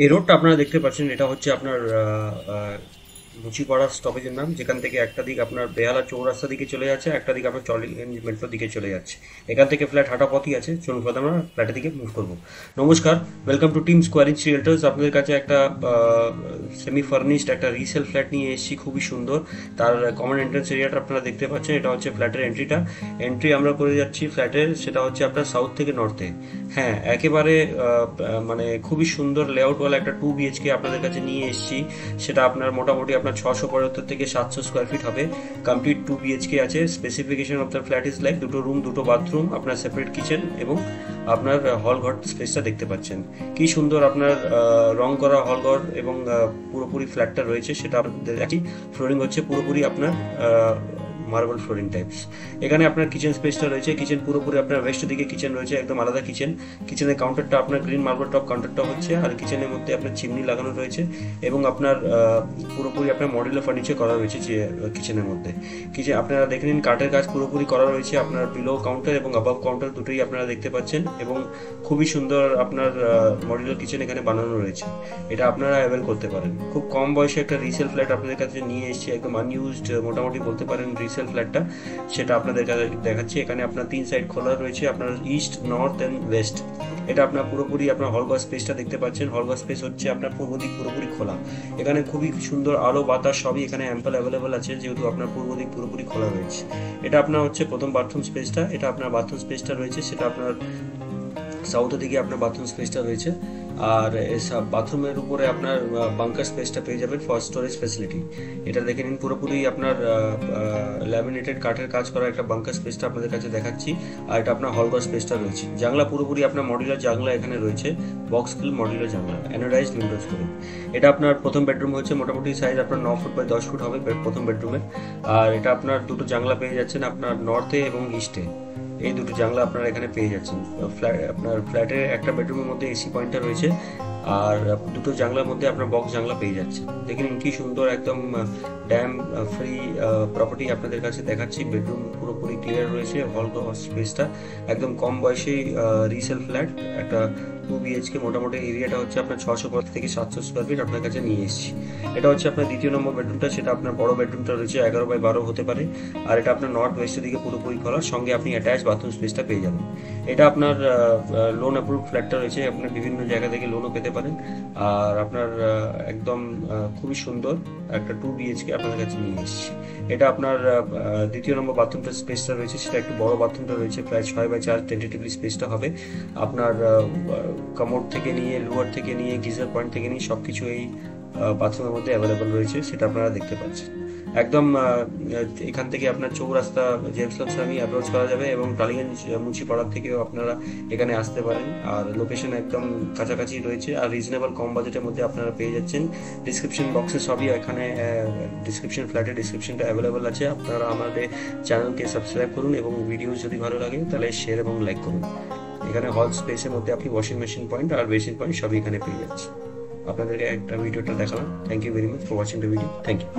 এই রোডটা আপনারা দেখতে পাচ্ছেন, এটা হচ্ছে আপনার মুচিপাড়া স্টপেজের নাম, যেখান থেকে একটা দিক আপনার বেহালা চৌরাস্তা দিকে চলে যাচ্ছে, একটা দিক আপনার চলিগঞ্জ মেট্রোর দিকে চলে যাচ্ছে। এখান থেকে ফ্ল্যাট হাঁটা পথই আছে। চলুন প্রথমে আমরা ফ্ল্যাটের দিকে মুভ করবো। নমস্কার, ওয়েলকাম টু টিম স্কোয়ারিজ রিয়েলটার্স। আপনাদের কাছে একটা সেমি ফার্নিশড একটা রিসেল ফ্ল্যাট নিয়ে এসেছি, খুবই সুন্দর। তার কমন এন্ট্রান্স এরিয়াটা আপনারা দেখতে পাচ্ছেন, এটা হচ্ছে ফ্ল্যাটের এন্ট্রি আমরা করে যাচ্ছি ফ্ল্যাটের, সেটা হচ্ছে আপনার সাউথ থেকে নর্থে। হ্যাঁ, একেবারে মানে খুবই সুন্দর লেআউটওয়ালা একটা 2 BHK আপনাদের কাছে নিয়ে এসেছি। সেটা আপনার মোটামুটি আপনার 675 থেকে 700 স্কোয়ার ফিট হবে। কমপ্লিট 2 BHK আছে। Specification of the flat is like দুটো রুম, দুটো বাথরুম, আপনার সেপারেট কিচেন এবং আপনার হল ঘর স্পেসটা দেখতে পাচ্ছেন। কি সুন্দর আপনার রং করা হল ঘর এবং পুরোপুরি ফ্ল্যাটটা রয়েছে, সেটা আপনাদের দেখি। ফ্লোরিং হচ্ছে পুরোপুরি আপনার মার্বেল ফ্লোরিং টাইপস। এখানে আপনার কিচেন স্পেসটা রয়েছে। কিচেন পুরোপুরি আপনার ওয়েস্ট দিকে কিচেন রয়েছে, একদম আলাদা কিচেন। কিচেনের কাউন্টারটা আপনার গ্রিন মার্বেল টপ কাউন্টারটা হচ্ছে, আর কিচেনের মধ্যে আপনার চিমনি লাগানো রয়েছে এবং আপনার পুরোপুরি আপনার মডুলার ফার্নিচার করা রয়েছে যে কিচেনের মধ্যে। কিচেন আপনারা দেখে নিন, কাঠের কাজ পুরোপুরি করা রয়েছে। আপনার বিলো কাউন্টার এবং আবাভ কাউন্টার দুটোই আপনারা দেখতে পাচ্ছেন এবং খুবই সুন্দর আপনার মডুলার কিচেন এখানে বানানো রয়েছে। এটা আপনারা অ্যাভেল করতে পারেন। খুব কম বয়সে একটা রিসেল ফ্ল্যাট আপনাদের কাছে নিয়ে এসেছি, একদম আনইউজড মোটামুটি বলতে পারেন রিসেল ফ্ল্যাটটা, সেটা আপনাদের কাছে দেখাচ্ছি। এখানে আপনার 3 সাইড খোলা রয়েছে, আপনার ইস্ট, নর্থ অ্যান্ড ওয়েস্ট। এটা আপনার পুরোপুরি আপনার হলঘর স্পেসটা দেখতে পাচ্ছেন। হলঘর স্পেস হচ্ছে আপনার পূর্ব দিক পুরোপুরি খোলা। এখানে খুবই সুন্দর আলো বাতাস সবই এখানে অ্যাম্পল অ্যাভেলেবল আছে, যেহেতু আপনার পূর্ব দিক পুরোপুরি খোলা রয়েছে। এটা আপনার হচ্ছে প্রথম বাথরুম স্পেসটা। এটা আপনার বাথরুম স্পেসটা রয়েছে, সেটা আপনার সাউথের দিকে আপনার বাথরুম স্পেসটা রয়েছে। আর এসব বাথরুমের উপরে আপনার বাঙ্কার স্পেসটা পেয়ে যাবেন ফর স্টোরেজ ফ্যাসিলিটি। এটা দেখে নিন, পুরোপুরি আপনার ল্যামিনেটেড কাঠের কাজ করা একটা বাঙ্কার স্পেসটা আপনাদের কাছে দেখাচ্ছি। আর এটা আপনার হলঘর স্পেসটা রয়েছে। জানলা পুরোপুরি আপনার মডিউলার জানলা এখানে রয়েছে, বক্স গ্রিল মডিউলার জানলা, অ্যানোডাইজড উইন্ডোজ করে। এটা আপনার প্রথম বেডরুম হচ্ছে, মোটামুটি সাইজ আপনার 9 ফুট বাই 10 ফুট হবে প্রথম বেডরুমের। আর এটা আপনার দুটো জানলা পেয়ে যাচ্ছেন আপনার নর্থে এবং ইস্টে। এই দুটো জানলা আপনারা এখানে পেয়ে যাচ্ছেন। আপনার ফ্ল্যাটের একটা বেডরুমের মধ্যে এসি পয়েন্টটা রয়েছে, আর দুটো জানলার মধ্যে আপনার বক্স জানলা পেয়ে যাচ্ছেন। দেখুন কি সুন্দর, একদম ড্যাম ফ্রি প্রপার্টি আপনাদের কাছে দেখাচ্ছি। বেডরুম পুরোপুরি ক্লিয়ার রয়েছে, হল স্পেসটা একদম কম বয়সে রিসেল ফ্ল্যাট একটা 2 BHK। মোটামুটি এরিয়াটা হচ্ছে আপনার 650 থেকে 700 স্কোয়ার ফিট আপনার কাছে নিয়ে এসেছি। এটা হচ্ছে আপনার দ্বিতীয় নম্বর বেডরুমটা, সেটা আপনার বড় বেডরুমটা রয়েছে, 11 বাই 12 হতে পারে। আর এটা আপনার নর্থ ওয়েস্টের দিকে পুরোপুরি খোলা, সঙ্গে আপনি অ্যাটাচ বাথরুম স্পেসটা পেয়ে যাবেন। এটা আপনার লোন অ্যাপ্রুভ ফ্ল্যাটটা রয়েছে, আপনি বিভিন্ন জায়গা থেকে লোনও পেতে পারেন। আর আপনার একদম খুবই সুন্দর একটা 2 BHK আপনাদের কাছে নিয়ে এসেছি। এটা আপনার দ্বিতীয় নম্বর বাথরুমটা স্পেসটা রয়েছে, সেটা একটু বড় বাথরুমটা রয়েছে, প্রায় 6 বাই 4 টেন্টেটিভলি স্পেসটা হবে। আপনার কমোড থেকে নিয়ে, লোয়ার থেকে নিয়ে, গিজার পয়েন্ট থেকে নিয়ে সবকিছু এই বাথরুমের মধ্যে অ্যাভেলেবল রয়েছে, সেটা আপনারা দেখতে পাচ্ছেন। একদম এখান থেকে আপনার চৌরাস্তা জেমস লঞ্চে অ্যাপ্রোচ করা যাবে এবং টালিগঞ্জ মুন্সিপাড়ার থেকেও আপনারা এখানে আসতে পারেন। আর লোকেশন একদম কাছাকাছি রয়েছে, আর রিজনেবল কম বাজেটের মধ্যে আপনারা পেয়ে যাচ্ছেন। ডিসক্রিপশন বক্সে সবই এখানে ডিসক্রিপশন, ফ্ল্যাটের ডিসক্রিপশনটা অ্যাভেলেবল আছে। আপনারা আমাদের চ্যানেলকে সাবস্ক্রাইব করুন এবং ভিডিও যদি ভালো লাগে তাহলে শেয়ার এবং লাইক করুন। এখানে হল স্পেসের মধ্যে আপনি ওয়াশিং মেশিন পয়েন্ট আর বেসিন পয়েন্ট সবই এখানে পেয়ে যাচ্ছে। আপনাদেরকে একটা ভিডিওটা দেখালাম। Thank you very much for watching the video. Thank you.